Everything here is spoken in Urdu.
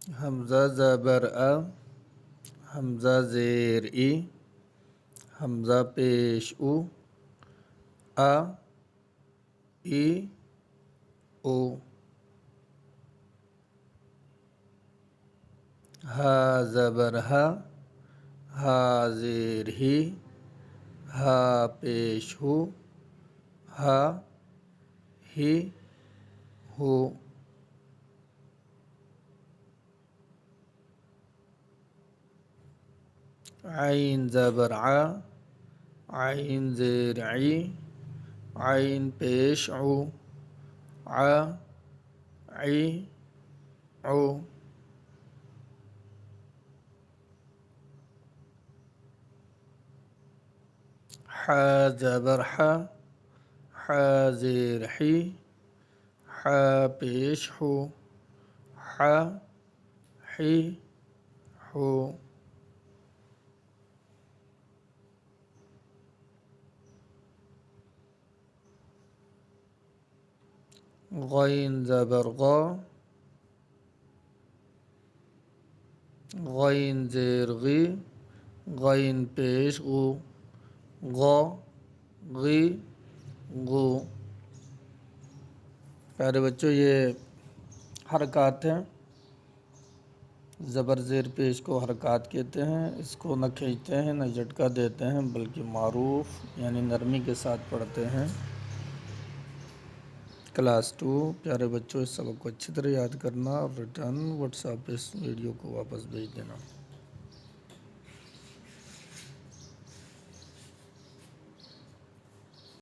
حمزہ زبر آ، حمزہ زیر ای، حمزہ پیش او، آ ای او، ہا زبر ہا، ہا زیر ہی، ہا پیش ہو، ہا ہی ہو، عین زبر ع، عین زیر عی، عین پیش عو، ع عی عو، ح زبر ح، ح زیر حی، ح پیش حو، ح حی حو، غین زبر غا، غین زیر غی، غین پیش غو، غا غی غو۔ پیارے بچوں، یہ حرکات ہیں، زبر زیر پیش کو حرکات کہتے ہیں۔ اس کو نہ کھینچتے ہیں نہ جھٹکا دیتے ہیں، بلکہ معروف یعنی نرمی کے ساتھ پڑھتے ہیں۔ کلاس 2 پیارے بچوں، اس سبق کو اچھی طرح یاد کرنا اور ریٹرن واٹس ایپ پہ اس ویڈیو کو واپس بھیج دینا۔